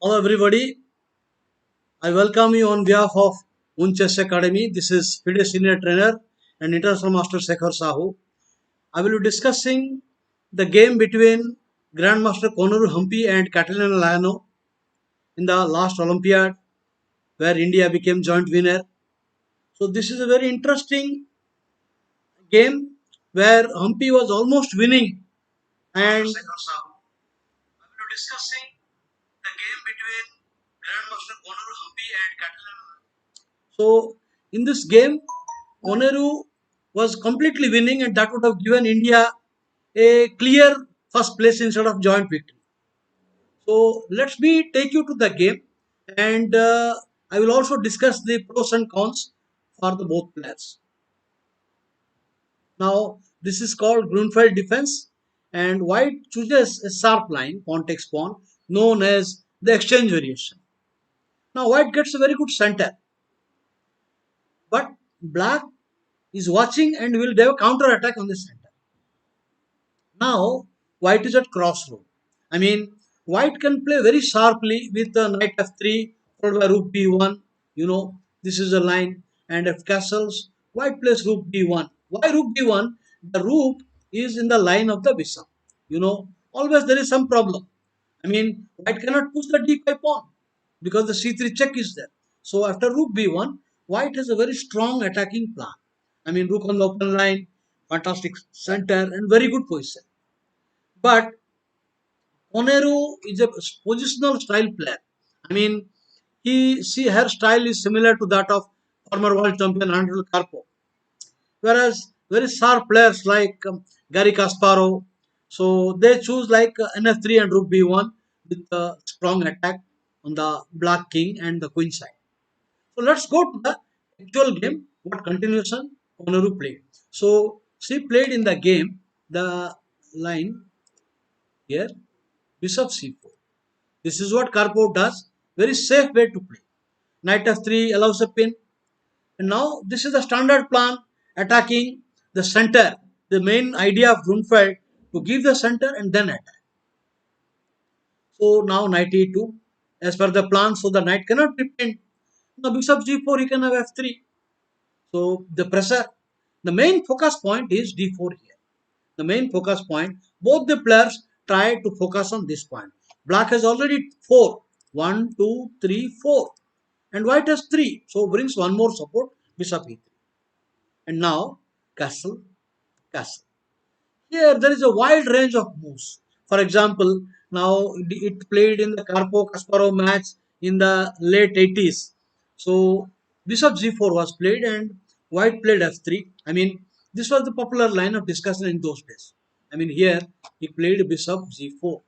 Hello everybody, I welcome you on behalf of Unacademy. This is FIDE Senior Trainer and International Master Shekhar Sahu. I will be discussing the game between Grandmaster Konoru Humpy and Catalina Lano in the last Olympiad where India became joint winner. So this is a very interesting game where Humpy was almost winning and discussing the game between Grandmaster Konoru Humpy and Catalina. So in this game, Koneru was completely winning, and that would have given India a clear first place instead of joint victory. So let's me take you to the game, and I will also discuss the pros and cons for the both players. Now this is called Grunfeld defense, and White chooses a sharp line, pawn takes pawn, known as the exchange variation. Now White gets a very good center, but Black is watching and will do a counter attack on the center. Now, white is at crossroad. I mean, white can play very sharply with the knight f3 followed by rook b1. This is a line. And if castles, white plays rook b1. Why rook b1? The rook is in the line of the bishop. Always there is some problem. I mean, white cannot push the d5 pawn because the c3 check is there. So after rook b1, white has a very strong attacking plan. I mean, rook on the open line, fantastic center, and very good position. But Onero is a positional style player. I mean, her style is similar to that of former world champion Andrew Karpov. Whereas very sharp players like Gary Kasparov, so they choose like NF3 and Rook B1 with a strong attack on the Black King and the Queen side. So let's go to the actual game. What continuation Oneru played. So she played in the game the line here bishop c4. This is what Karpov does. Very safe way to play. Knight f3 allows a pin. And now this is the standard plan attacking the center. The main idea of Grunfeld to give the center and then attack. So now knight e2 as per the plan. So the knight cannot be pinned. Now bishop g4 he can have f3. So the pressure. The main focus point is d4 here. The main focus point. Both the players try to focus on this point. Black has already 4. 1, 2, 3, 4. And white has 3. So brings one more support, bishop e3. And now castle, castle. Here there is a wide range of moves. For example, now it played in the Karpov-Kasparov match in the late 80s. So bishop g4 was played and white played f3. I mean, this was the popular line of discussion in those days. I mean, here he played bishop g4,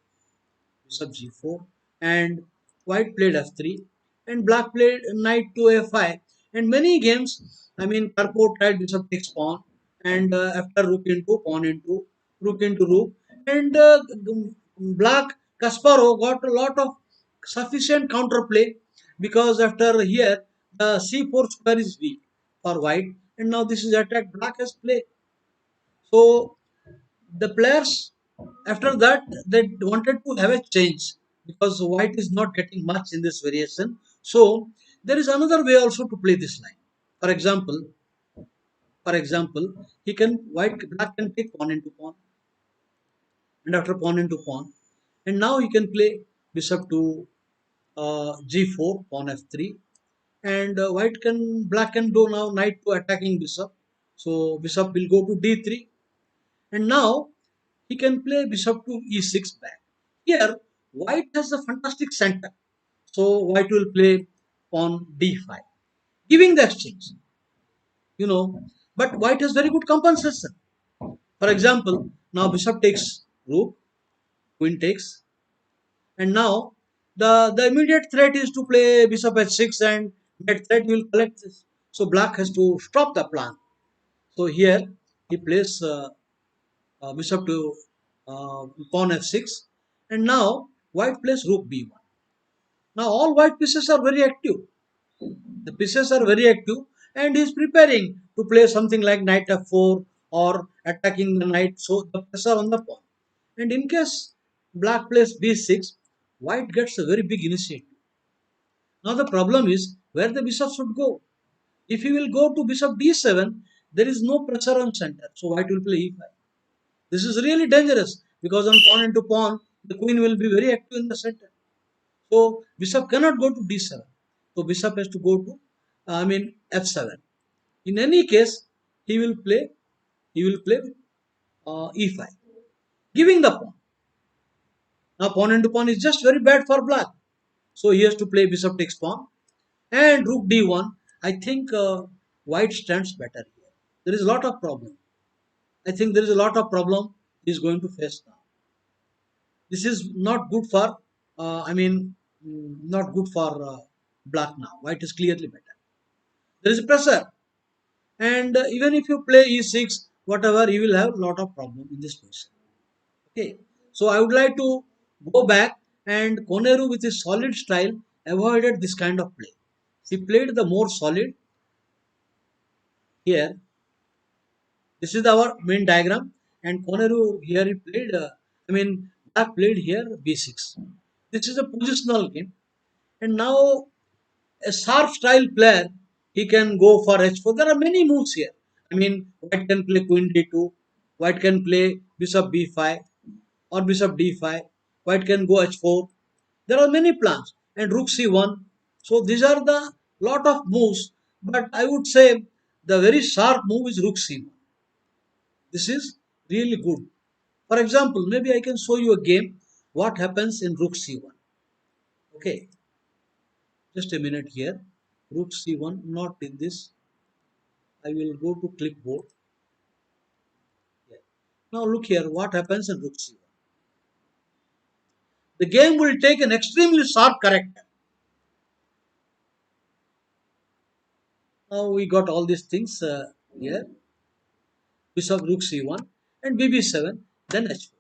and white played f3, and black played knight to a5. And many games, I mean, Karpov tried bishop takes pawn, and after rook into pawn into rook into rook, and black Kasparov got a lot of sufficient counterplay because after here the c4 square is weak for white, and now this is attack. Black has play. So the players after that they wanted to have a change because white is not getting much in this variation. So there is another way also to play this line. For example, he can white black can take pawn into pawn, and after pawn into pawn, and now he can play bishop to g4 pawn f3, and black can do now knight to attacking bishop. So bishop will go to d3, and now he can play bishop to e6 back. Here, white has a fantastic center. So white will play pawn d5, giving the exchange. You know, but white has very good compensation. For example, now bishop takes rook, queen takes, and now the immediate threat is to play bishop h6, and that threat will collect this. So black has to stop the plan. So here he plays bishop to pawn f6, and now white plays rook b1. Now all white pieces are very active. The pieces are very active, and he is preparing to play something like knight f4 or attacking the knight. So the pressure on the pawn. And in case black plays b6, white gets a very big initiative. Now the problem is where the bishop should go. If he will go to bishop d7, there is no pressure on center. So white will play e5. This is really dangerous because on pawn into pawn, the queen will be very active in the center. So bishop cannot go to d7. So bishop has to go to, f7. In any case, he will play, he will play e5, giving the pawn. Now pawn into pawn is just very bad for black. So he has to play bishop takes pawn and rook d1. I think white stands better here. There is a lot of problem. I think there is a lot of problem he is going to face now. This is not good for, not good for black now. White is clearly better. There is a pressure, and even if you play e6, whatever, you will have a lot of problem in this position. Okay, so I would like to go back, and Koneru with his solid style avoided this kind of play. He played the more solid here. This is our main diagram, and Koneru here he played. Black played here b6. This is a positional game, and now a sharp style player, he can go for h4. There are many moves here. White can play queen d2, white can play bishop b5 or bishop d5, white can go h4. There are many plans, and rook c1. So these are the lot of moves, but I would say the very sharp move is rook c1. This is really good. For example, maybe I can show you a game what happens in rook c1. Okay, just a minute here. Rook c1, not in this. I will go to clipboard. Yeah. Now look here, what happens in rook c1. The game will take an extremely sharp character. Now we got all these things here. Bishop rook c1 and bb7, then h4.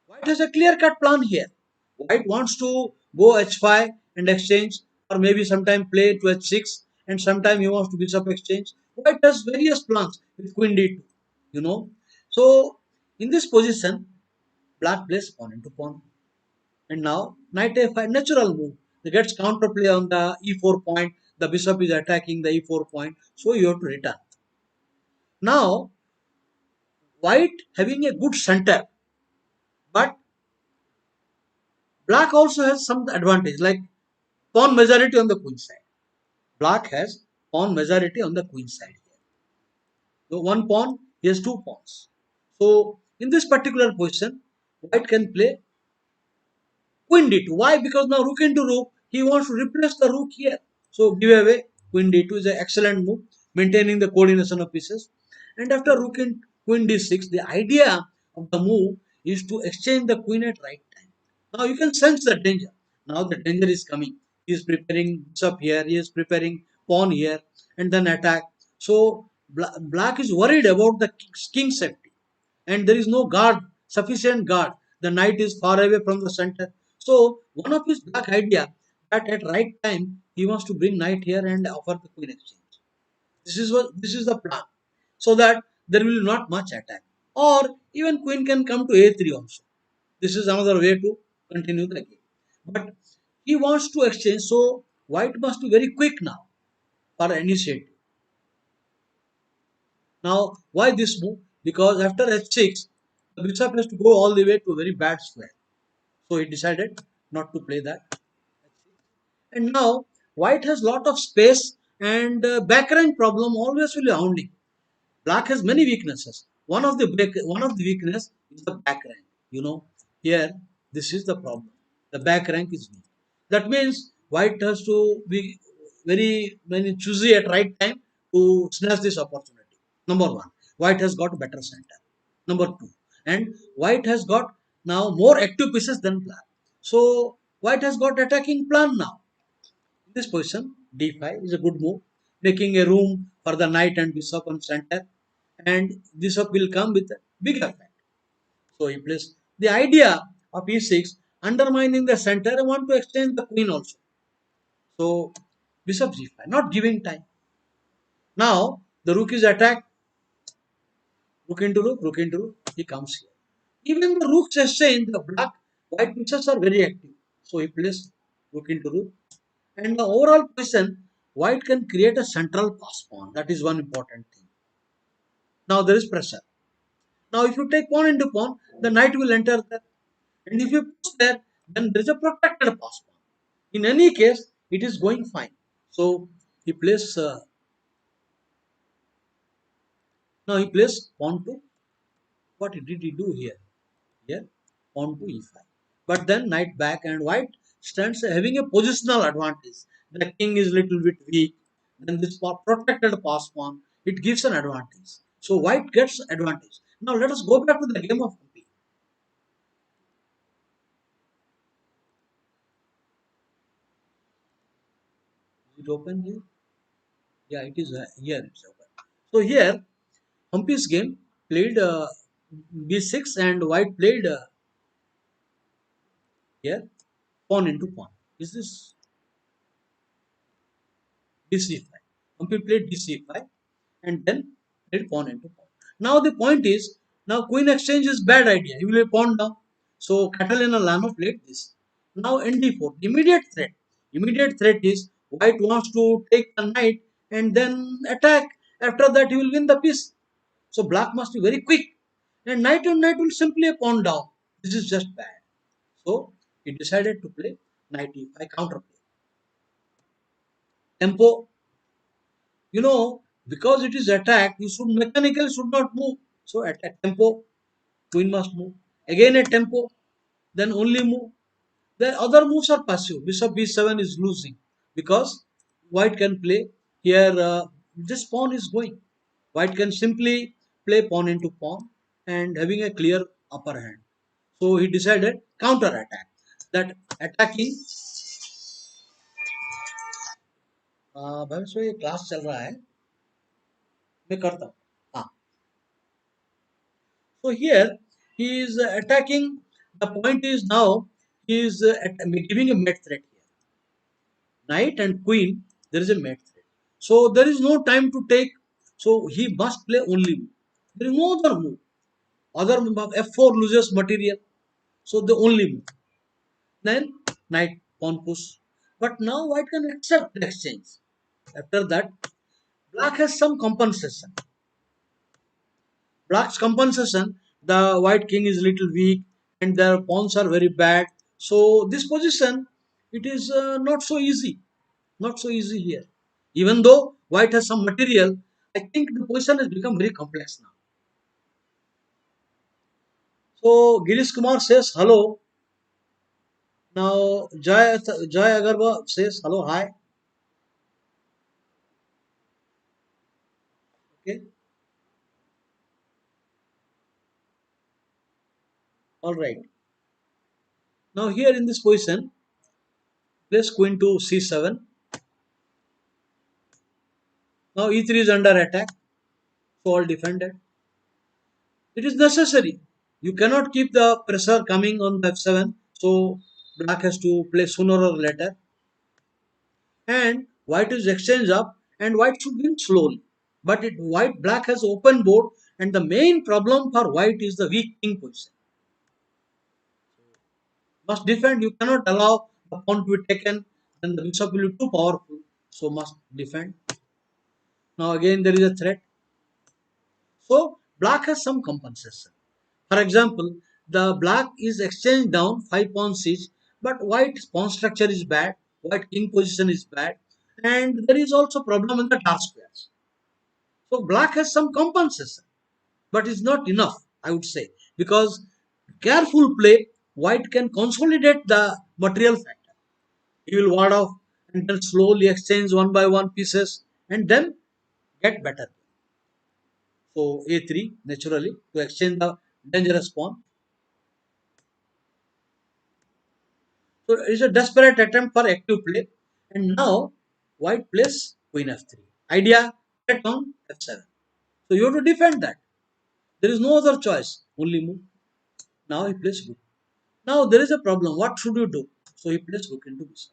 White has a clear-cut plan here. White wants to go h5 and exchange, or maybe sometime play to h6, and sometime he wants to bishop exchange. White has various plans with queen d2. You know. So in this position, black plays pawn into pawn. And now knight a5, natural move. He gets counterplay on the e4 point. The bishop is attacking the e4 point. So you have to return. Now white having a good center, but black also has some advantage like pawn majority on the queen side. Black has pawn majority on the queen side here. So one pawn, he has two pawns. So in this particular position, white can play queen d2. Why? Because now rook into rook, he wants to replace the rook here. So give away queen d2 is an excellent move, maintaining the coordination of pieces. And after rook in queen d6, the idea of the move is to exchange the queen at right time. Now you can sense the danger. Now the danger is coming. He is preparing bishop here, he is preparing pawn here, and then attack. So black is worried about the king's safety, and there is no guard, sufficient guard. The knight is far away from the center. So one of his black idea that at right time he wants to bring knight here and offer the queen exchange. This is the plan, so that there will not much attack, or even queen can come to a3 also. This is another way to continue the game. But he wants to exchange, so white must be very quick now for initiative. Now, why this move? Because after h6, the bishop has to go all the way to a very bad square. So he decided not to play that. And now, white has lot of space, and back rank problem always will be hounding. Black has many weaknesses. One of the weakness is the back rank. You know, here this is the problem. The back rank is weak. That means white has to be very choosy at right time to snatch this opportunity. Number one, white has got better center. Number two, and white has got now more active pieces than black. So white has got attacking plan now. In this position, d5 is a good move, making a room for the knight and bishop on center, and bishop will come with a big effect. So he plays the idea of e6, undermining the center. I want to exchange the queen also. So bishop g5, not giving time. Now the rook is attacked, rook into rook, he comes here. Even the rooks exchange, the white pieces are very active. So he plays rook into rook. And the overall position, white can create a central pass pawn. That is one important thing. Now there is pressure. Now if you take pawn into pawn, the knight will enter there. And if you push there, then there is a protected pass pawn. In any case, it is going fine. So he plays, now he plays pawn to, what did he do here? Here, pawn to e5. But then knight back and white stands having a positional advantage. The king is little bit weak. Then this protected pass pawn, it gives an advantage. So white gets advantage. Now let us go back to the game of Humpy. Is it open here? Yeah, it is here. It's open. So here, Humpy's game played b6 and white played here pawn into pawn. Is this dc5? Humpy played dc5 and then played pawn into pawn. Now the point is, now queen exchange is bad idea. He will be pawn down. So Catalina Lano played this. Now nd4, immediate threat. Immediate threat is white wants to take the knight and then attack. After that he will win the piece. So black must be very quick. And knight on knight will simply a pawn down. This is just bad. So he decided to play knight e5 counterplay. Tempo, because it is attack, you should mechanically should not move. So at a tempo, queen must move. Again a tempo, then only move. The other moves are passive. Bishop b7 is losing because white can play here. This pawn is going. White can simply play pawn into pawn and having a clear upper hand. So he decided counter attack. That attacking. भाई ये class चल रहा है मैं करता हूँ हाँ So here he is attacking. The point is now he is giving a mate threat here. Knight and queen, there is a mate threat. So there is no time to take. So he must play only move. There is no other move. Other move f4 loses material. So the only move. Then knight pawn push. But now white can accept the exchange. After that, black has some compensation. Black's compensation, the white king is little weak and their pawns are very bad. So this position, it is not so easy. Not so easy here. Even though white has some material, I think the position has become very complex now. So Girish Kumar says hello. Now Jai Agarwal says hello, hi. Okay, all right. Now here in this position, place queen to c7. Now e3 is under attack, so all defended. It is necessary. You cannot keep the pressure coming on the f7. So black has to play sooner or later. And white is exchange up and white should win slowly. But white black has open board and the main problem for white is the weak king position. Must defend. You cannot allow the pawn to be taken. Then the bishop will be too powerful. So must defend. Now again there is a threat. So black has some compensation. For example, the black is exchanged down 5 pawn siege, but white pawn structure is bad, white king position is bad, and there is also problem in the dark squares. So black has some compensation, but it's not enough, I would say, because careful play, white can consolidate the material factor. He will ward off and then slowly exchange one by one pieces and then get better. So a3 naturally to exchange the dangerous pawn. So it's a desperate attempt for active play. And now white plays queen f3. Idea threat on f7. So you have to defend that. There is no other choice. Only move. Now he plays rook. Now there is a problem. What should you do? So he plays rook into bishop.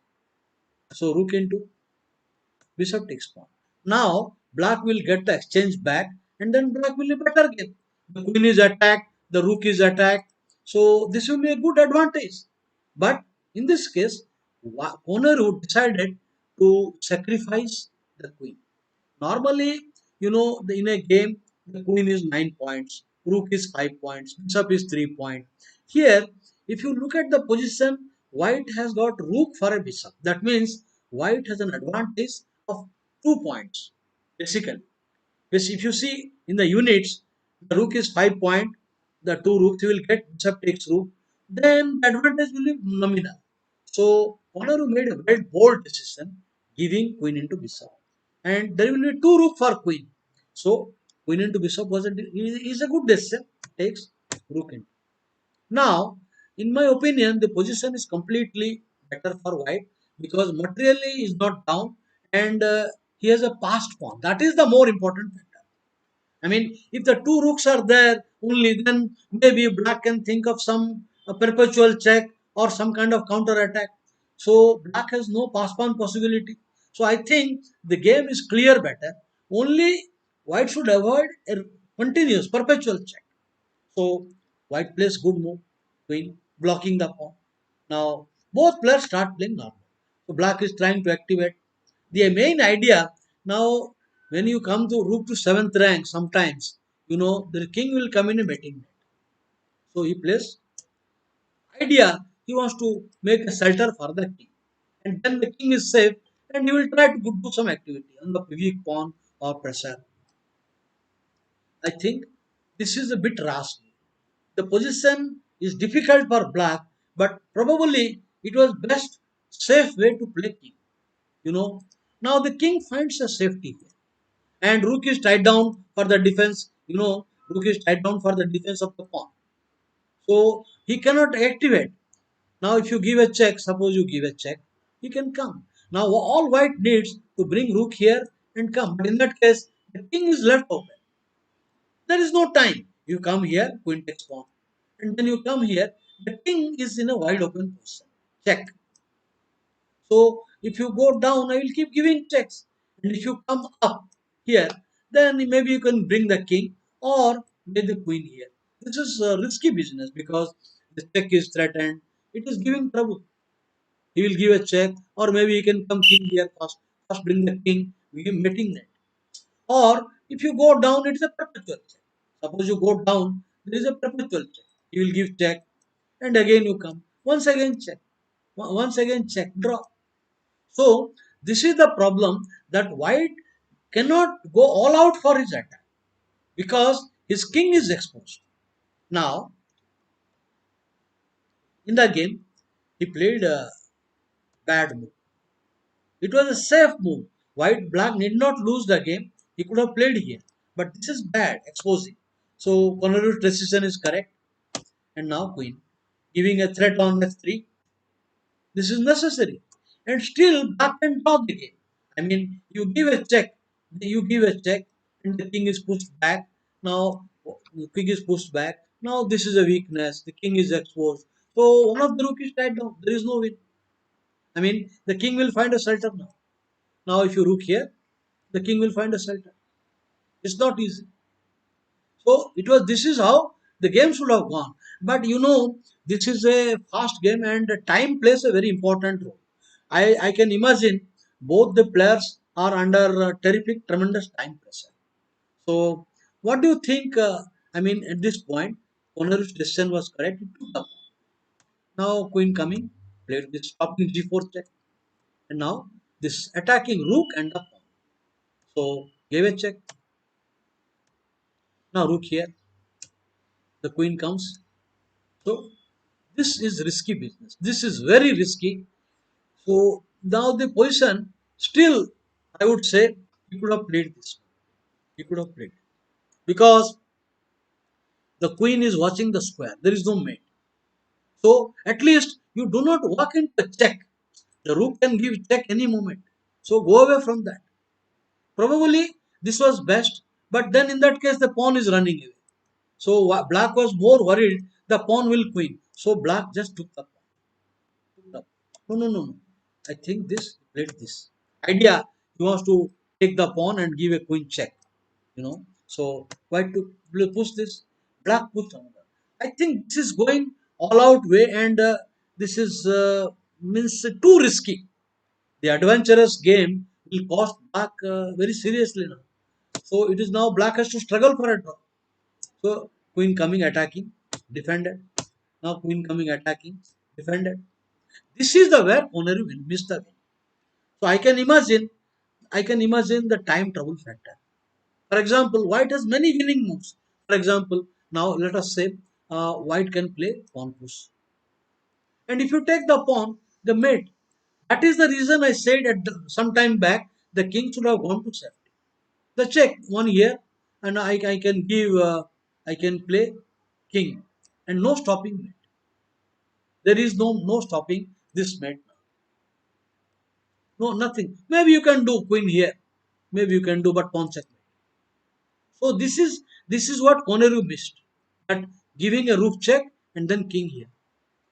So rook into bishop takes pawn. Now black will get the exchange back and then black will be better game. The queen is attacked, the rook is attacked. So this will be a good advantage. But in this case, Koneru decided to sacrifice the queen. Normally, in a game, the queen is 9 points, rook is 5 points, bishop is 3 points. Here, if you look at the position, white has got rook for a bishop. That means white has an advantage of 2 points, basically. Because if you see in the units, the rook is 5 point, the two rooks you will get, bishop takes rook, then the advantage will be nominal. So, Honoru made a very bold decision, giving queen into bishop. And there will be two rook for queen. So, queen into bishop is a good decision, takes rook in. Now, in my opinion, the position is completely better for white because materially is not down and he has a passed pawn. That is the more important factor. I mean, if the two rooks are there only, then maybe black can think of some perpetual check or some kind of counter attack. So black has no pass pawn possibility. So I think the game is clear better. Only white should avoid a continuous perpetual check. So white plays good move, queen blocking the pawn. Now both players start playing normal. So black is trying to activate. The main idea now when you come to rook to seventh rank, sometimes the king will come in a betting net. So he plays idea. He wants to make a shelter for the king, and then the king is safe, and he will try to do some activity on the weak pawn or pressure. I think this is a bit rash. The position is difficult for black, but probably it was best safe way to play king. You know. Now the king finds a safety here. And rook is tied down for the defense. Rook is tied down for the defense of the pawn. So he cannot activate. Now if you give a check, suppose you give a check, he can come. Now all white needs to bring rook here and come. But in that case, the king is left open. There is no time. You come here, queen takes pawn. And then you come here, the king is in a wide open position. Check. So if you go down, I will keep giving checks. And if you come up here, then maybe you can bring the king or maybe the queen here. This is a risky business because the check is threatened. It is giving trouble. He will give a check, or maybe he can come king here first. First bring the king, we give meeting that. Or if you go down, it is a perpetual check. Suppose you go down, there is a perpetual check. He will give check, and again you come. Once again check. Once again check. Draw. So this is the problem that white cannot go all out for his attack because his king is exposed. Now in the game he played a bad move. It was a safe move. White black need not lose the game. He could have played here, but this is bad exposing. So Connor's decision is correct. And now queen giving a threat on f3. This is necessary. And still black can draw the game. I mean, you give a check, and the king is pushed back. Now, the king is pushed back. Now, this is a weakness. The king is exposed. So, one of the rook is tied down. There is no win. I mean, the king will find a shelter now. Now, if you rook here, the king will find a shelter. It's not easy. So it was. This is how the game should have gone. But this is a fast game, and time plays a very important role. I can imagine both the players are under terrific, tremendous time pressure. So what do you think? I mean, at this point, Connor's decision was correct. It took up. Now queen coming, played this stopping g4 check, and now this attacking rook and the pawn. So gave a check. Now rook here, the queen comes. So this is risky business. This is very risky. So now the position still, I would say, you could have played this. You could have played because the queen is watching the square. There is no mate. So at least you do not walk into a check. The rook can give check any moment. So go away from that. Probably this was best, but then in that case the pawn is running away. So black was more worried the pawn will queen. So black just took the pawn. No, no, no, no. I think this played this idea. He wants to take the pawn and give a queen check. So white to push this, black push another. I think this is going all out way, and this is means too risky. The adventurous game will cost black very seriously now. So it is now black has to struggle for a draw. So queen coming attacking, defended. Now queen coming attacking, defended. This is the where Connery will miss the win. So I can imagine the time trouble factor. For example, white has many winning moves. For example, now let us say white can play pawn push. And if you take the pawn, the mate. That is the reason I said some time back the king should have gone to safety. The check one here, and I can give I can play king, and no stopping mate. There is no stopping this mate now. No nothing. Maybe you can do queen here. Maybe you can do but pawn check. So this is what Koneru missed. That giving a rook check and then king here.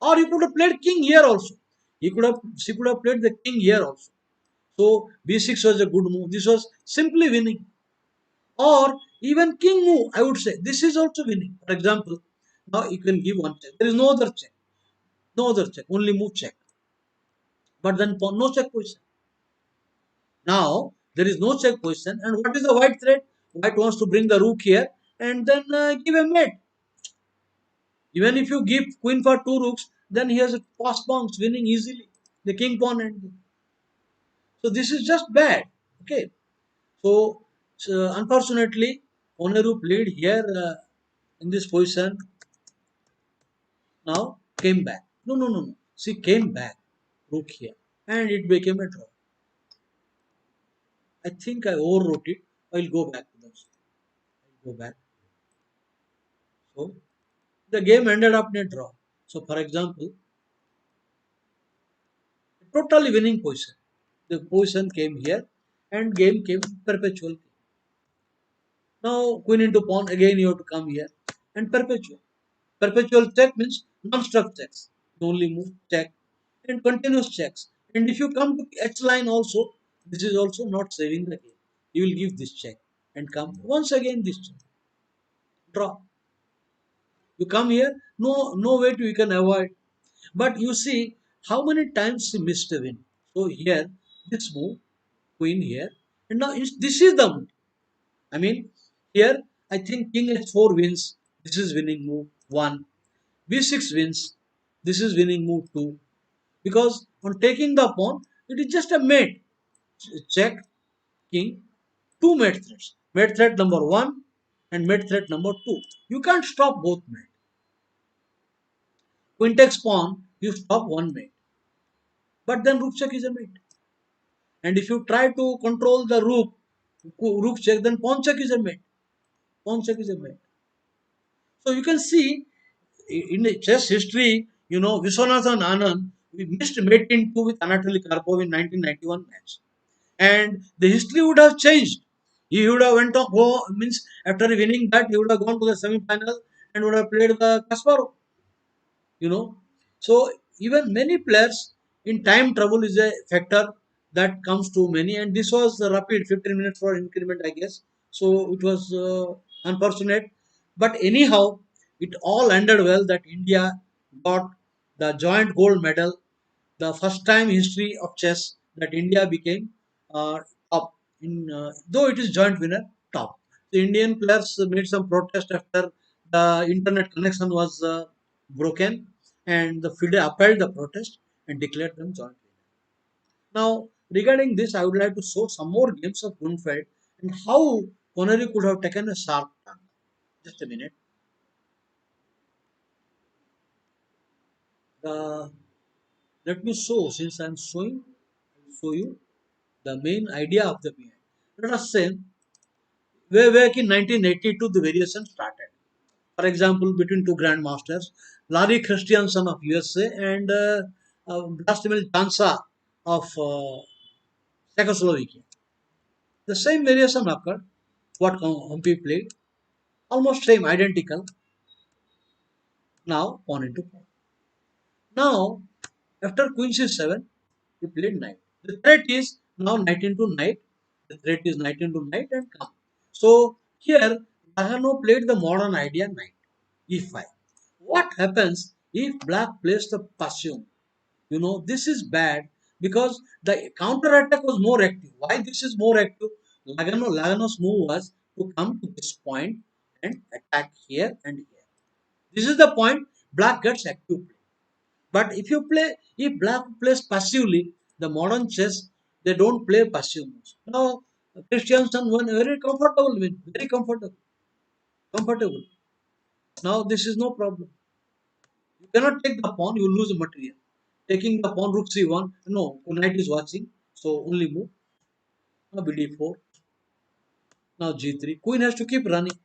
Or he could have played king here also. She could have played the king here also. So b6 was a good move. This was simply winning. Or even king move, I would say. This is also winning. For example, now you can give one check. There is no other check. No other check. Only move check. But then no check position. Now there is no check position. And what is the white threat? White wants to bring the rook here and then give a mate. Even if you give queen for two rooks, then he has a pass pawns winning easily. The king pawn and so this is just bad. Okay. So unfortunately, Oneru played here in this position. Now came back. No. She came back. Rook here, and it became a draw. I think I overwrote it. I'll go back to this. I'll go back. So the game ended up in a draw. So for example, totally winning position. The position came here, and game came perpetual. Now queen into pawn again you have to come here and perpetual. Perpetual check means non-stop checks. You only move check and continuous checks. And if you come to H line also, this is also not saving the game. You will give this check and come once again this check. Draw. You come here, no way to you can avoid. But you see how many times he missed a win. So here, this move, queen here, and now this is the move. I mean, here I think king h4 wins. This is winning move 1. b6 wins. This is winning move 2. Because on taking the pawn, it is just a mate. Check, king, two mate threats. Mate threat number 1 and mate threat number 2. You can't stop both mate. Queen takes pawn, you stop one mate. But then rook check is a mate. And if you try to control the rook check, then pawn check is a mate. Pawn check is a mate. So you can see in the chess history, Viswanathan Anand, we missed mate in two with Anatoly Karpov in 1991 match. And the history would have changed. He would have went on, means after winning that, he would have gone to the semi-final and would have played the Kasparov, you know. So even many players in time trouble is a factor that comes to many. And this was rapid 15 minutes for increment, I guess. So it was unfortunate. But anyhow, it all ended well that India got the joint gold medal, the first time in history of chess that India became top in, though it is joint winner, top. The Indian players made some protest after the internet connection was broken, and the FIDE upheld the protest and declared them joint winner. Now, regarding this, I would like to show some more games of Grunfeld and how Connery could have taken a sharp turn. Just a minute. The Let me show, since I am showing, I will show you the main idea of the behind. Let us say, way back in 1982, the variation started. For example, between two grandmasters, Larry Christiansen of USA and Vlastimil Tansa of Czechoslovakia. The same variation occurred. What Humpy played, almost same, identical. Now pawn into pawn. Now, after queen c7, he played knight. The threat is now knight into knight. The threat is knight into knight and come. So here, Rahano played the modern idea knight, e5. What happens if black plays the passion? This is bad because the counter attack was more active. Why this is more active? Lagano's move was to come to this point and attack here and here. This is the point black gets active play. But if black plays passively, the modern chess, they don't play passive moves. Now, Christiansen won very comfortable win, very comfortable. Now, this is no problem. You cannot take the pawn, you lose the material. Taking the pawn, rook c1, no, knight is watching, so only move. Now, bd4, now g3. Queen has to keep running,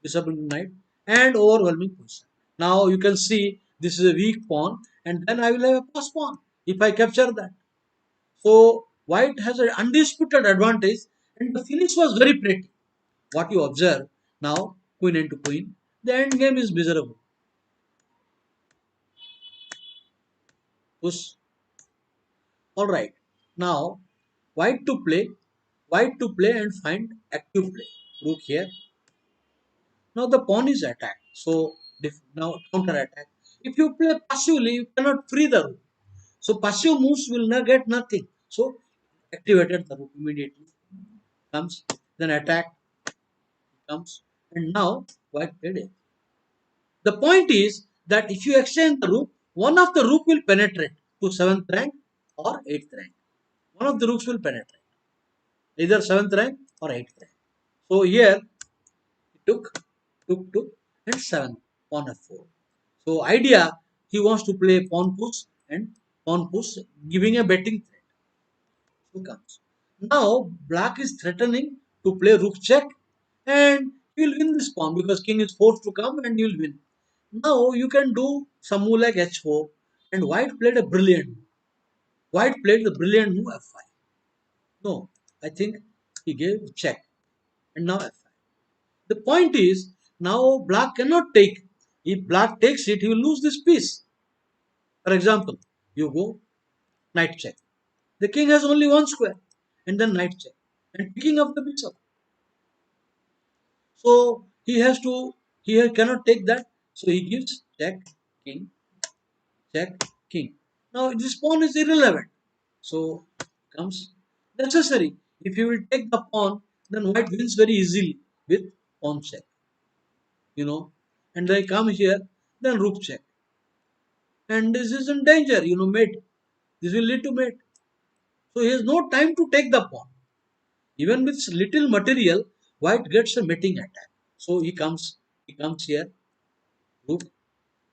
disabling knight, and overwhelming position. Now, you can see this is a weak pawn, and then I will have a pass pawn if I capture that. So white has an undisputed advantage, and the finish was very pretty. What you observe now, queen into queen, the end game is miserable. Push. All right. Now white to play and find active play. Rook here. Now the pawn is attacked. So now counter attack. If you play passively, you cannot free the rook. So passive moves will not get nothing. So activated the rook immediately. Comes then attack comes, and now white played it. The point is that if you exchange the rook, one of the rook will penetrate to seventh rank or eighth rank. One of the rooks will penetrate either seventh rank or eighth rank. So here he took and seven pawn f4. So idea he wants to play pawn push and pawn push, giving a betting threat. So comes. Now black is threatening to play rook check, and you will win this pawn because king is forced to come and you will win. Now you can do some move like h4, and white played a brilliant move. White played the brilliant move f5. No, I think he gave check, and now f5. The point is now black cannot take. If black takes it, he will lose this piece. For example, you go knight check. The king has only one square, and then knight check, and picking up the bishop. So he cannot take that. So he gives king, check, king. Now this pawn is irrelevant. So comes necessary. If you will take the pawn, then white wins very easily with pawn check. You know, and they come here, then rook check. And this is in danger, mate. This will lead to mate. So he has no time to take the pawn. Even with little material, white gets a mating attack. So he comes here, rook.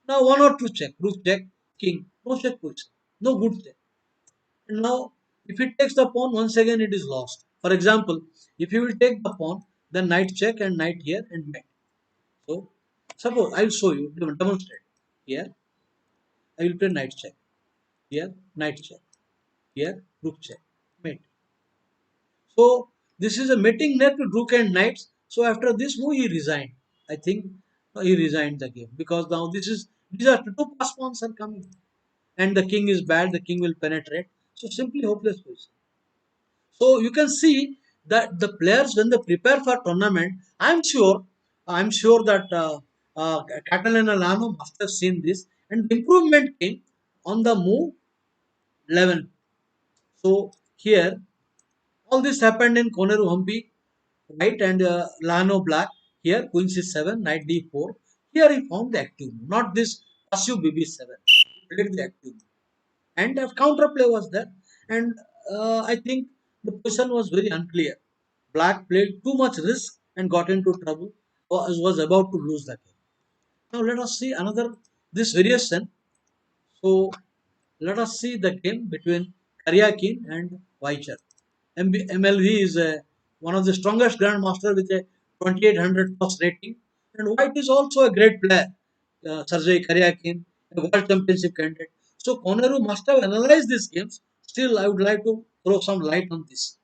Now one or two check, rook check, king, no check position, no good check. And now if he takes the pawn, once again it is lost. For example, if he will take the pawn, then knight check and knight here and mate. So suppose I will show you, demonstrate. Here I will play knight check. Here knight check. Here rook check. Mate. So this is a mating net with rook and knights. So after this move he resigned. I think he resigned the game because now these are two pass pawns are coming. And the king is bad, the king will penetrate. So simply hopeless position. So you can see that the players when they prepare for tournament, I'm sure that Catalina Lano must have seen this, and the improvement came on the move 11. So here all this happened in Koneru Humpy, white and Lano black. Here Queen C7, Knight D4. Here he found the active move, not this passive BB7. He played the active move, and a counterplay was there, and I think the position was very unclear. Black played too much risk and got into trouble, was about to lose the game. Now let us see another this variation. So let us see the game between Karyakin and Weicher. MLV is one of the strongest grandmaster with a 2800 plus rating, and White is also a great player. Sergei Karyakin, a world championship candidate. So Koneru must have analyzed these games. Still, I would like to throw some light on this.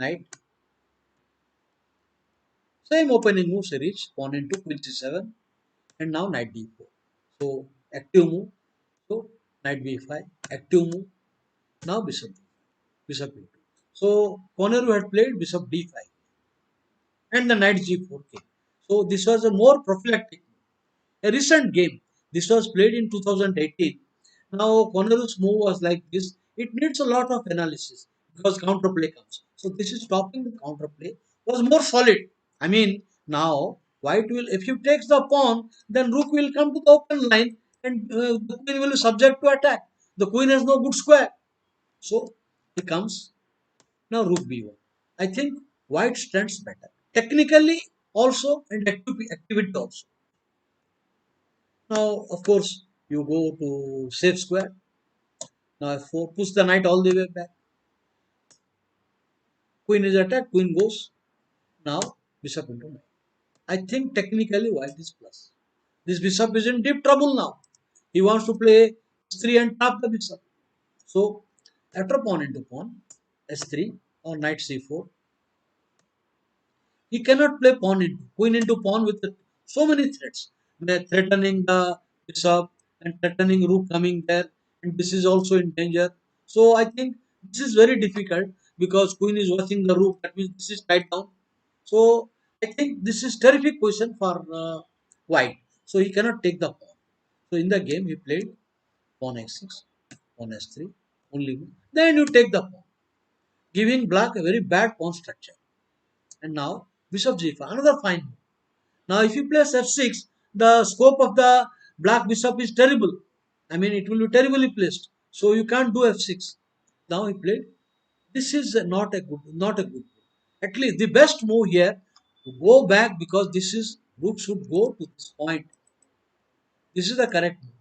Right? Same opening move series, pawn into queen c7, and now knight d4. So active move. So knight b5, active move. Now bishop e2. So Koneru had played bishop d5 and the knight g4 came. So this was a more prophylactic move. A recent game. This was played in 2018. Now Connor's move was like this. It needs a lot of analysis because counterplay comes. So this is stopping the counterplay was more solid. I mean, now white will, if you takes the pawn, then rook will come to the open line and the queen will be subject to attack. The queen has no good square. So he comes now rook b1. I think white stands better. Technically also and activity also. Now, of course, you go to safe square. Now, f4, push the knight all the way back. Queen is attacked, queen goes. Now, bishop into knight. I think technically white is plus. This bishop is in deep trouble now. He wants to play s3 and tap the bishop. So, after pawn into pawn, s3 or knight c4, he cannot play pawn into queen into pawn with so many threats. They're threatening the bishop and threatening rook coming there, and this is also in danger. So I think this is very difficult because queen is watching the rook. That means this is tied down. So I think this is terrific position for white. So he cannot take the pawn. So in the game he played pawn x6, pawn s3, only move. Then you take the pawn, giving black a very bad pawn structure. And now bishop g5, another fine move. Now, if you place f6, the scope of the black bishop is terrible. I mean, it will be terribly placed. So you can't do f6. Now he played. This is not a good move. At least the best move here to go back because this is rook should go to this point. This is the correct move.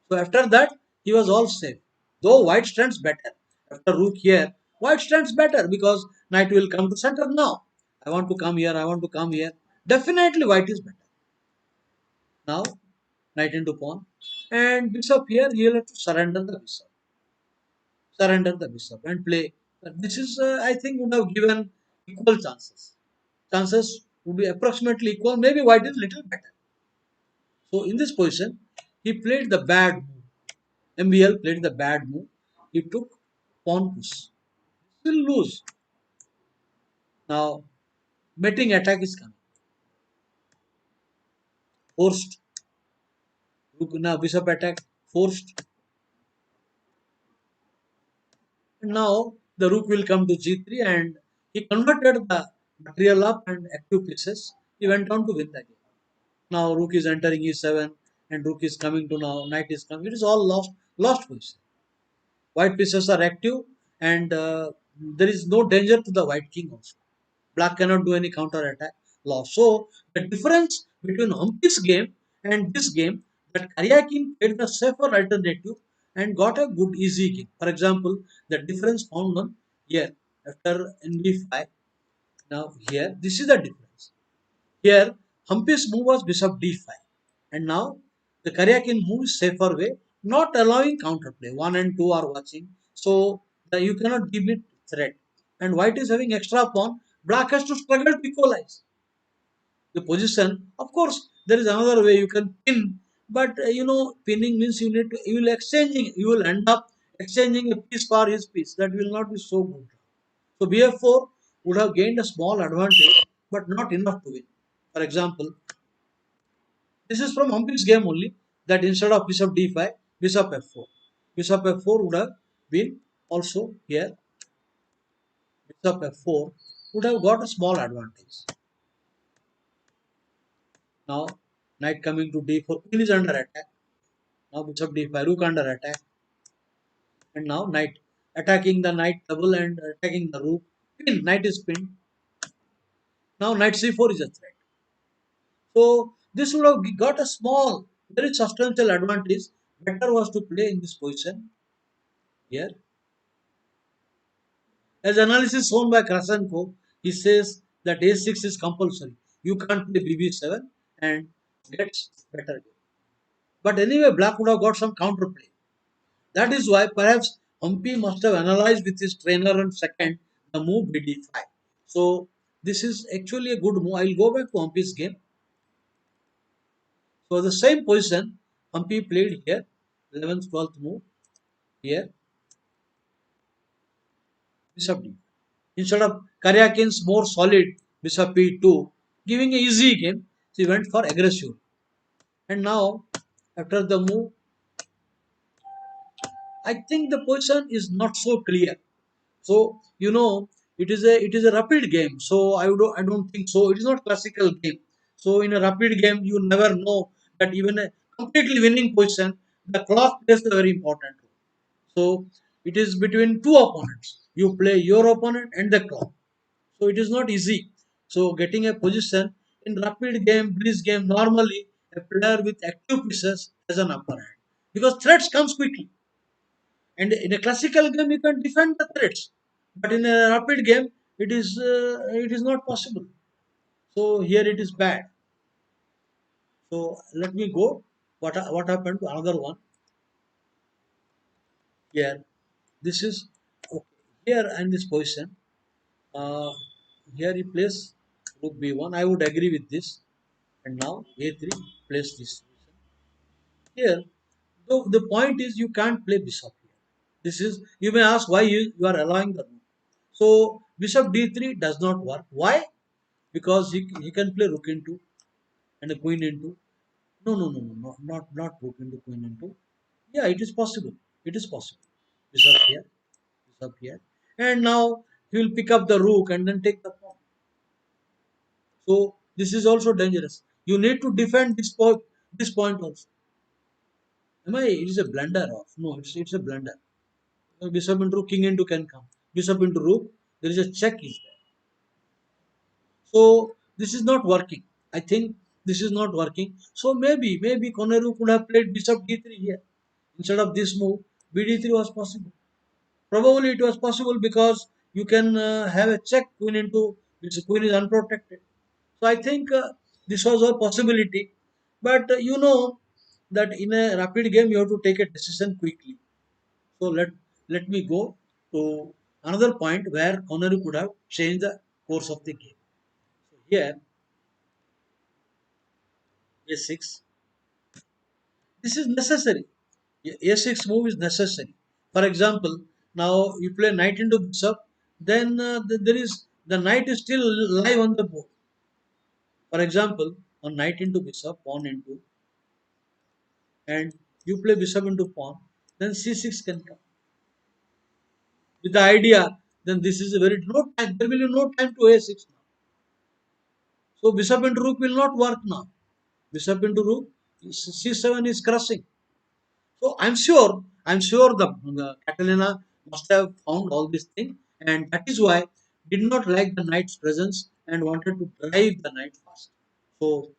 So after that, he was all safe. Though white stands better. After rook here, white stands better because knight will come to center now. I want to come here, I want to come here. Definitely white is better. Now, knight into pawn. And bishop here, he'll have to surrender the bishop. Surrender the bishop and play. This is, I think, would have given equal chances. Chances would be approximately equal. Maybe white is little better. So in this position, he played the bad move. MBL played the bad move. He took pawn push. Will lose. Now, mating attack is coming. Forced. Rook now bishop attack. Forced. And now the rook will come to g3 and he converted the material up and active pieces. He went on to win the game. Now rook is entering e7 and rook is coming to now knight is coming. It is all lost position. White pieces are active and there is no danger to the white king also. Black cannot do any counter attack. Lost. So the difference between Humpy's game and this game that Karyakin played the safer alternative and got a good easy game. For example, the difference found on here after NB5. Now here this is the difference. Here Humpy's move was bishop d5 and now the Karyakin move is safer way, not allowing counterplay. 1 and 2 are watching. So you cannot give it threat. And white is having extra pawn. Black has to struggle to equalize the position. Of course, there is another way you can pin, but pinning means you will exchanging. You will end up exchanging a piece for his piece. That will not be so good. So BF4 would have gained a small advantage, but not enough to win. For example, this is from Humpy's game only. That instead of bishop d5, bishop f4. Bishop f4 would have been also here. Bishop f4 would have got a small advantage. Now, knight coming to d4, queen is under attack. Now, bishop d5, rook under attack. And now, knight attacking the knight double and attacking the rook. Pin, knight is pinned. Now, knight c4 is a threat. So, this would have got a small, very substantial advantage. Better was to play in this position here. As analysis shown by Krasenko, he says that a6 is compulsory. You can't play bb7 and gets better game. But anyway, black would have got some counterplay. That is why perhaps Humpy must have analyzed with his trainer and second the move bd5. So this is actually a good move. I will go back to Humpy's game. So the same position Humpy played here, 11th, 12th move here, bishop d. Instead of Karyakin's more solid bishop e2, giving a easy game, she went for aggressive. And now, after the move, I think the position is not so clear. So it is a rapid game. So I don't think so. It is not classical game. So in a rapid game, you never know that even a completely winning position, the clock plays a very important role. So it is between two opponents. You play your opponent and the clock. So it is not easy. So getting a position in rapid game, breeze game, normally a player with active pieces has an upper hand because threats comes quickly. And in a classical game, you can defend the threats, but in a rapid game, it is not possible. So here it is bad. So let me go. What happened to another one here? This is okay. Here and this position. Uh, Here he plays rook b1. I would agree with this. And now a3 plays this. Here, though the point is you can't play bishop here. This is you may ask why you are allowing the rook. So bishop d3 does not work. Why? Because he can play rook into and a queen into. No, not rook into queen into. Yeah, it is possible. It is possible. Bishop here, bishop here, and now he will pick up the rook and then take the pawn. So this is also dangerous. You need to defend this point also. Am I? It is a blunder of no. It's a blunder. Bishop into rook, king into can come. Bishop into rook. There is a check is there. So this is not working. I think this is not working. So maybe Koneru could have played bishop d3 here instead of this move. B d3 was possible. Probably it was possible because you can have a check queen into which queen is unprotected. So I think this was a possibility. But that in a rapid game you have to take a decision quickly. So let me go to another point where Koneru could have changed the course of the game. So here a6. This is necessary. A6 move is necessary. For example, now you play knight into bishop, then there is the knight is still live on the board. For example, on knight into bishop, pawn into, and you play bishop into pawn, then c6 can come. With the idea, then this is a very no time. There will be no time to a6 now. So bishop into rook will not work now. Bishop into rook, c7 is crushing. So I'm sure the Catalina must have found all these things, and that is why did not like the knight's presence and wanted to drive the knight fast. So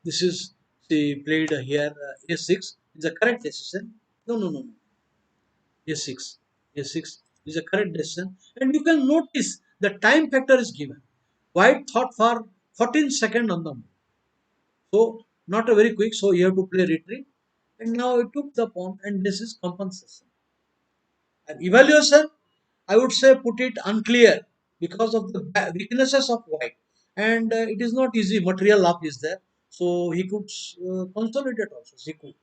this is she played here a6 is a correct decision. No, a6 a6 is a correct decision, and you can notice the time factor is given. White thought for 14 seconds on the move, so not a very quick. So you have to play retreat, and now it took the pawn, and this is compensation. Evaluation, I would say put it unclear because of the weaknesses of white, and it is not easy. Material up is there, so he could consolidate also. He could.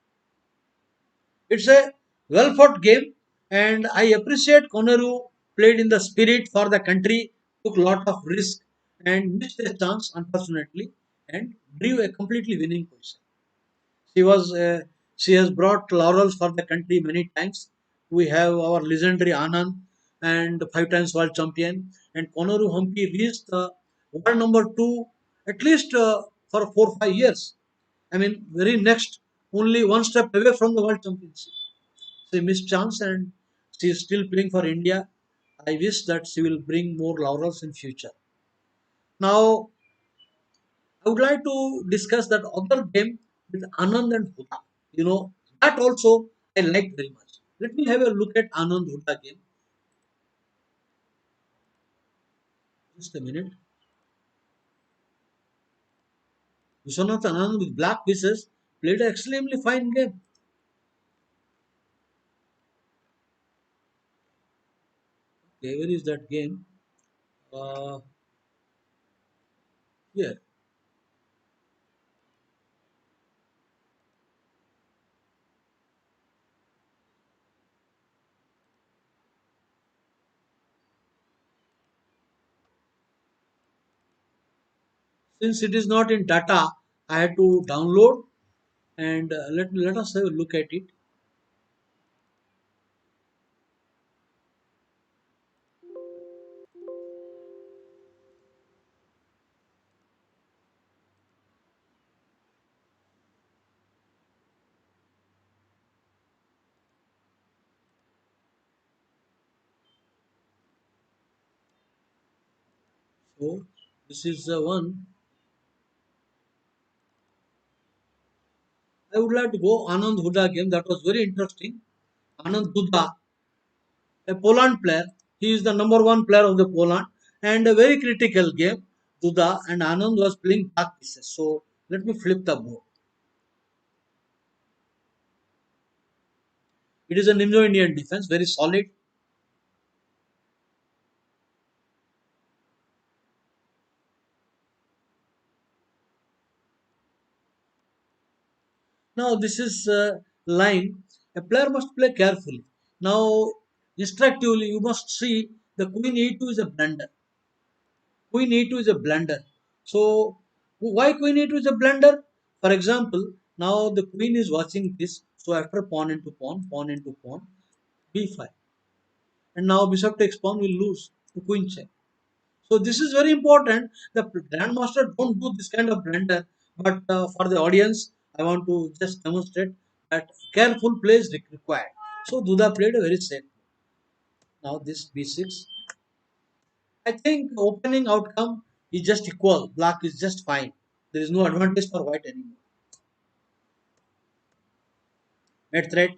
It's a well fought game, and I appreciate Koneru played in the spirit for the country, took lot of risk, and missed a chance unfortunately, and drew a completely winning position. She was she has brought laurels for the country many times. We have our legendary Anand and 5 times world champion, and Konoru Humpy reached world number two at least for 4 5 years. I mean, very next, only one step away from the world championship. She missed chance and she is still playing for India. I wish that she will bring more laurels in future. Now, I would like to discuss that other game with Anand and Huda. That also I like very much. Let me have a look at Anand Huda game. Just a minute. Vishwanath Anand with black pieces played an extremely fine game. Okay, where is that game? Uh, Here. Since it is not in data, I had to download. And let us have a look at it. So this is the one. I would like to go Anand Huda game. That was very interesting. Anand Huda, a Poland player. He is the number one player of the Poland and a very critical game. Duda and Anand was playing back pieces. So let me flip the board. It is an Indo-Indian defense, very solid. Now this is line. A player must play carefully. Now instructively, you must see the Queen E2 is a blunder. Queen E2 is a blunder. So why Queen E2 is a blunder? For example, now the Queen is watching this. So after pawn into pawn, B5. And now bishop takes pawn will lose to Queen check. So this is very important. The grandmaster don't do this kind of blunder. But for the audience, I want to just demonstrate that careful play is required. So Duda played a very safe. Now this B6. I think opening outcome is just equal. Black is just fine. There is no advantage for white anymore. Mate threat.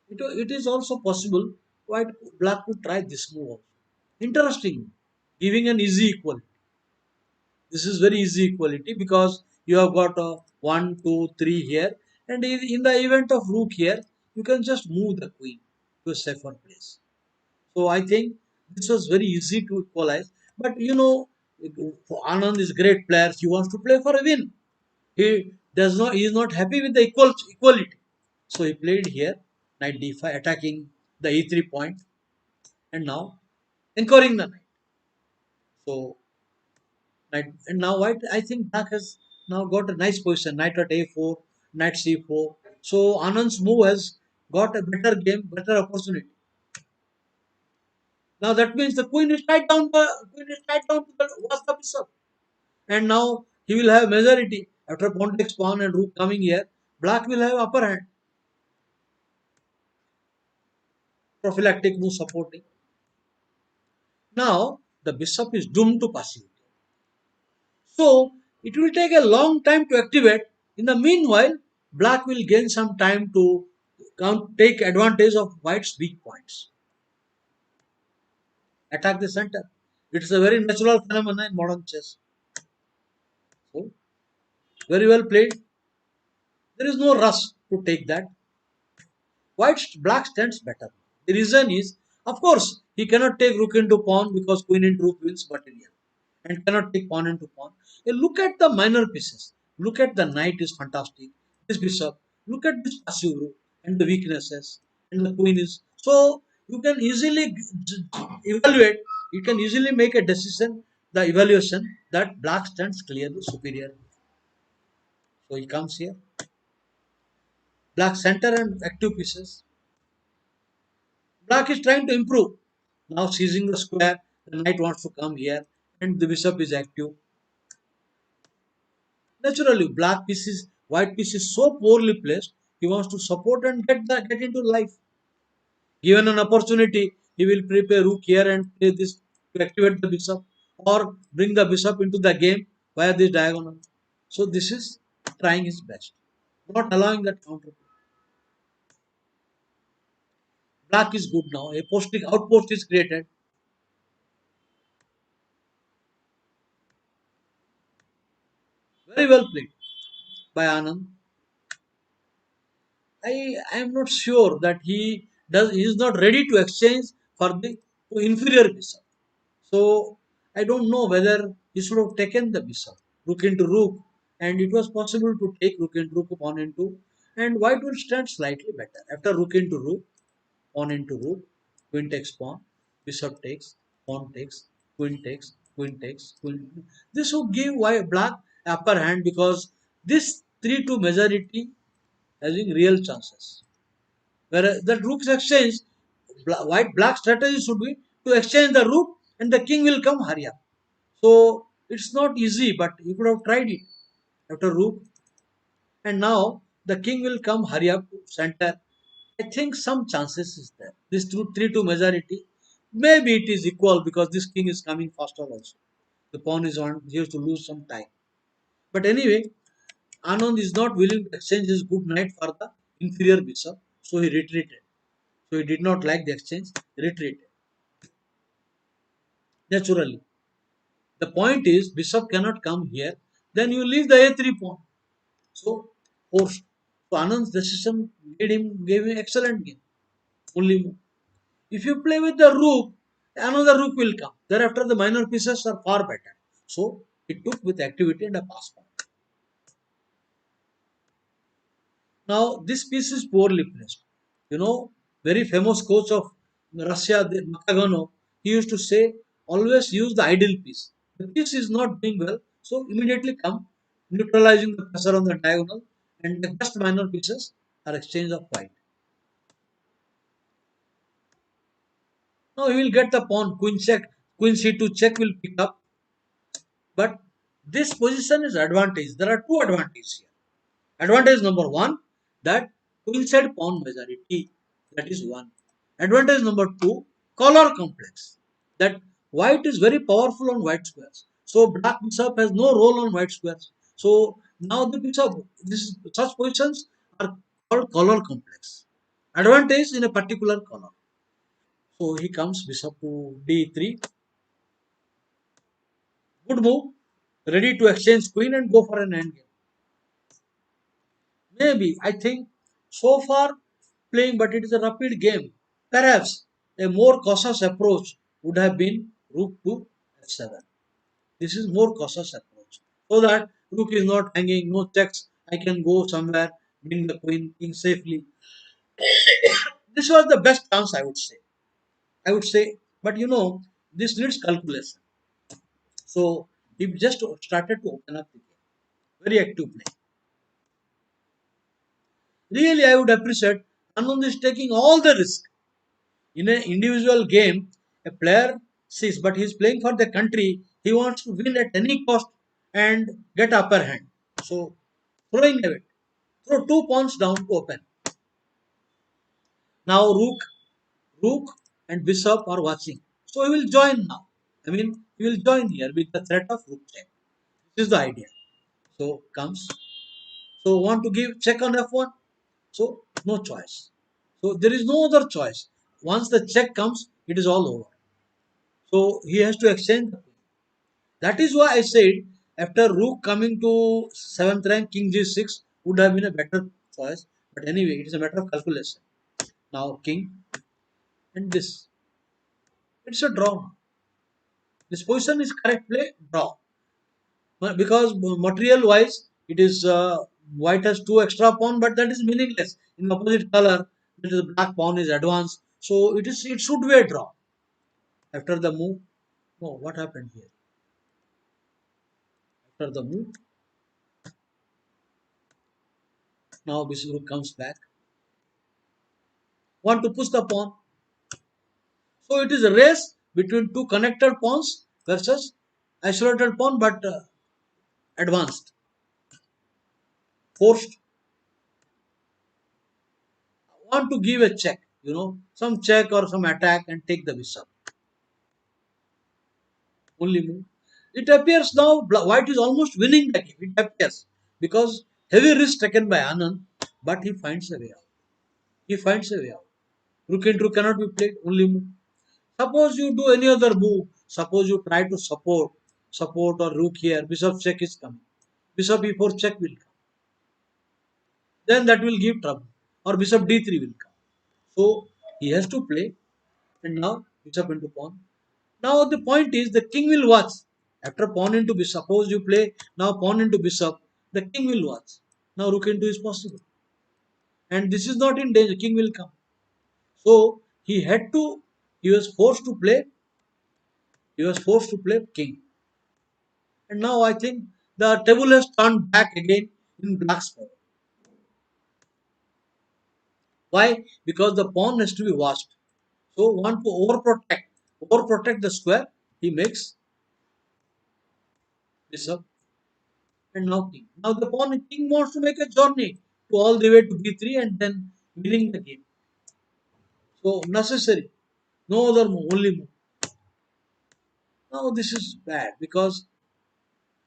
It is also possible white black could try this move also. Interesting. Giving an easy equal. This is very easy equality because you have got a 1, 2, 3 here, and in the event of rook here, you can just move the queen to a safer place. So I think this was very easy to equalize. But for Anand is a great player. He wants to play for a win. He does not. He is not happy with the equality. So he played here, knight d5, attacking the e3 point, and now anchoring the knight. So knight, and now white. I think black has now got a nice position. Knight at a4, knight c4. So Anand's move has got a better game, better opportunity. Now that means the queen is tied down. The queen is tied down to the was the bishop, and now he will have majority after pawn takes pawn and rook coming here. Black will have upper hand. Prophylactic move supporting. Now the bishop is doomed to passivity. So it will take a long time to activate. In the meanwhile, black will gain some time to take advantage of white's weak points. Attack the center. It's a very natural phenomenon in modern chess. So very well played. There is no rush to take that. Black stands better. The reason is, of course, he cannot take rook into pawn because queen into rook wins material, and cannot take pawn into pawn. Look at the minor pieces. Look at the knight is fantastic. This bishop. Look at this passive rook and the weaknesses, and the queen is. So you can easily evaluate. You can easily make a decision. The evaluation that black stands clearly superior. So he comes here. Black center and active pieces. Black is trying to improve. Now seizing the square, the knight wants to come here and the bishop is active. Naturally, white piece is so poorly placed, he wants to support and get into life. Given an opportunity, he will prepare rook here and play this to activate the bishop or bring the bishop into the game via this diagonal. So this is trying his best, not allowing that counter. Black is good now. A posting outpost is created. Very well played by Anand. I am not sure that he is not ready to exchange for the inferior bishop. So I don't know whether he should have taken the bishop, rook into rook, and it was possible to take rook into rook, pawn into, and white will stand slightly better. After rook into rook, pawn into rook, queen takes pawn, bishop takes, queen takes, queen takes, queen takes, queen. This would give white black upper hand because this 3-2 majority having real chances. Whereas the rook's exchange, white black strategy should be to exchange the rook and the king will come hurry up. So it's not easy, but you could have tried it after rook. And now the king will come hurry up to center. I think some chances is there. This 3-2 majority, maybe it is equal because this king is coming faster also. The pawn is on, he has to lose some time. But anyway, Anand is not willing to exchange his good knight for the inferior bishop, so he retreated. So he did not like the exchange, retreated. Naturally. The point is, bishop cannot come here, then you leave the a3 pawn. So, forced. So Anand's decision gave him excellent game. Only move. If you play with the rook, another rook will come. Thereafter, the minor pieces are far better. So, he took with activity and a pass pawn. Now, this piece is poorly placed. You know, very famous coach of Russia, Makagano, he used to say, always use the ideal piece. The piece is not doing well, so immediately come, neutralizing the pressure on the diagonal, and the best minor pieces are exchange of white. Now he will get the pawn, queen check, queen c2 check will pick up, but this position is advantage. There are two advantages here. Advantage number one, that queenside pawn majority. That is one. Advantage number two, color complex. That white is very powerful on white squares. So black bishop has no role on white squares. So now the bishop, such positions are called color complex. Advantage in a particular color. So he comes bishop to d3. Good move. Ready to exchange queen and go for an endgame. Maybe, I think, so far playing, but it is a rapid game. Perhaps a more cautious approach would have been rook to f7. This is more cautious approach. So that rook is not hanging, no checks. I can go somewhere, bring the queen in safely. This was the best chance, I would say. I would say, but this needs calculation. So he just started to open up the game. Very active play. Really, I would appreciate Anand is taking all the risk. In an individual game, a player sees, but he's playing for the country. He wants to win at any cost and get upper hand. So, throwing away, throw two pawns down to open. Now, rook, and bishop are watching. So, he will join now. I mean, he will join here with the threat of rook check. This is the idea. So, comes. So, want to give check on f1. So, no choice. So, there is no other choice. Once the check comes, it is all over. So, he has to exchange. That is why I said after rook coming to 7th rank, king g6 would have been a better choice. But anyway, it is a matter of calculation. Now king and this. It's a draw. This position is correct play, draw. Because material wise, it is white has two extra pawn, but that is meaningless. In opposite color, the black pawn is advanced. So it should be a draw. After the move, oh, what happened here? After the move, now Bismarck comes back. Want to push the pawn. So it is a race between two connected pawns versus isolated pawn but advanced. Forced. Want to give a check, some check or some attack and take the bishop. Only move. It appears now white is almost winning the game. It appears because heavy risk taken by Anand, but he finds a way out. He finds a way out. Rook into rook cannot be played. Only move. Suppose you do any other move. Suppose you try to support or rook here. Bishop check is coming. Bishop e4 check will come. Then that will give trouble. Or bishop d3 will come. So he has to play. And now bishop into pawn. Now the point is the king will watch. After pawn into bishop, suppose you play now pawn into bishop, the king will watch. Now rook into is possible. And this is not in danger. King will come. So he was forced to play king. And now I think the table has turned back again in black's favor. Why? Because the pawn has to be watched. So want to overprotect the square. He makes bishop and now king. Now the pawn king wants to make a journey to all the way to b3 and then winning the game. So necessary. No other move, only move. Now this is bad because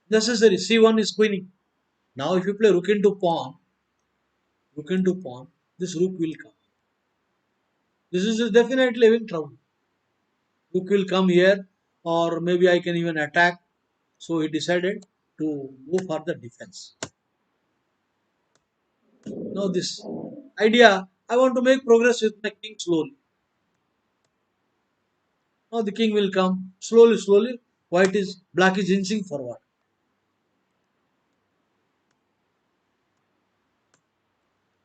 necessary. C1 is queening. Now if you play rook into pawn, this rook will come. This is definitely having trouble. Rook will come here, or maybe I can even attack. So he decided to go for the defense. Now this idea, I want to make progress with my king slowly. Now the king will come slowly, slowly. Black is inching forward.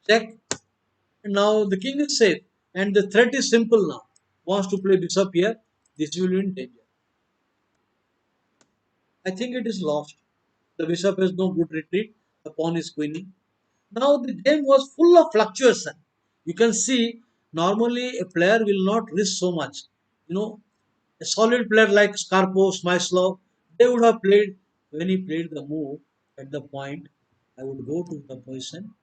Check. And now the king is safe. And the threat is simple now. Wants to play bishop here. This will be in danger. I think it is lost. The bishop has no good retreat. The pawn is queening. Now the game was full of fluctuation. You can see normally a player will not risk so much. You know, a solid player like Skarpo, Smyslov, they would have played when he played the move at the point. I would go to the position.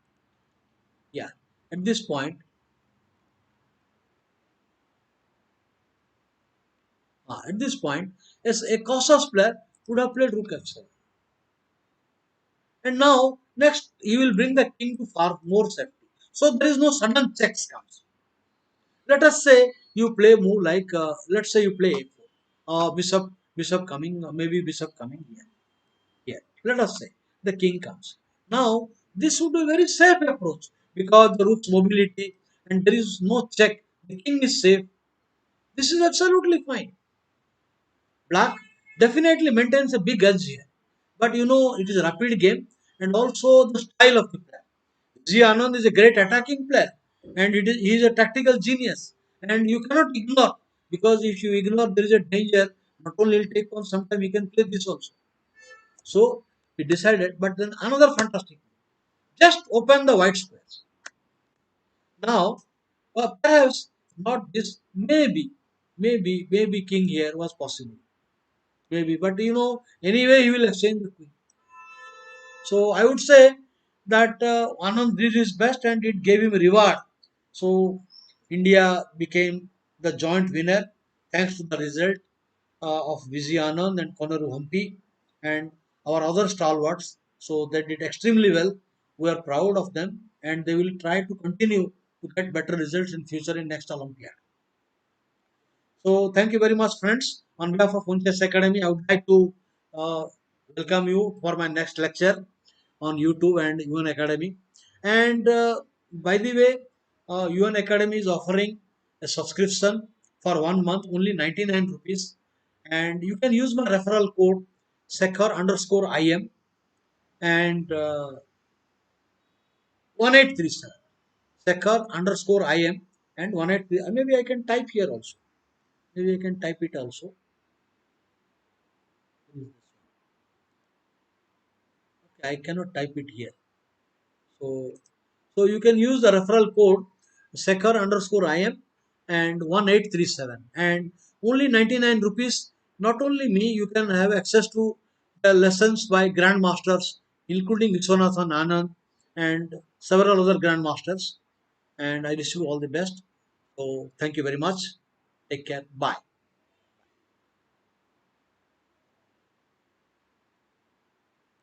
Yeah, at this point, as a cautious player would have played Rook F7. And now next he will bring the king to far more safety. So there is no sudden checks comes. Let us say you play move like let's say you play a4, bishop coming, maybe bishop coming here. Here, let us say the king comes. Now this would be a very safe approach because the rook's mobility and there is no check. The king is safe. This is absolutely fine. Black definitely maintains a big edge here, but you know it is a rapid game and also the style of the player. G. Anand is a great attacking player and he is a tactical genius. And you cannot ignore because if you ignore, there is a danger. Not only he'll take on, sometimes he can play this also. So he decided, but then another fantastic. Just open the white squares. Now, perhaps not this, maybe king here was possible. Maybe, but you know, anyway, he will exchange the queen. So I would say that Anand did his best and it gave him a reward. So India became the joint winner thanks to the result of Vijay Anand and Konaru Humpy and our other stalwarts. So they did extremely well. We are proud of them and they will try to continue to get better results in future in next Olympiad. So thank you very much, friends. On behalf of Unchess Academy, I would like to uh, welcome you for my next lecture on YouTube and Unacademy. And by the way, Unacademy is offering a subscription for 1 month, only 99 rupees. And you can use my referral code Sekhar underscore IM and 1837. Sekhar underscore IM and 183. Maybe I can type here also. Maybe I can type it also. Okay, I cannot type it here. So, so you can use the referral code Sekhar underscore IM and 1837 and only 99 rupees. Not only me, you can have access to the lessons by grandmasters, including Vishwanathan Anand and several other grandmasters. And I wish you all the best. So, thank you very much. Take care. Bye.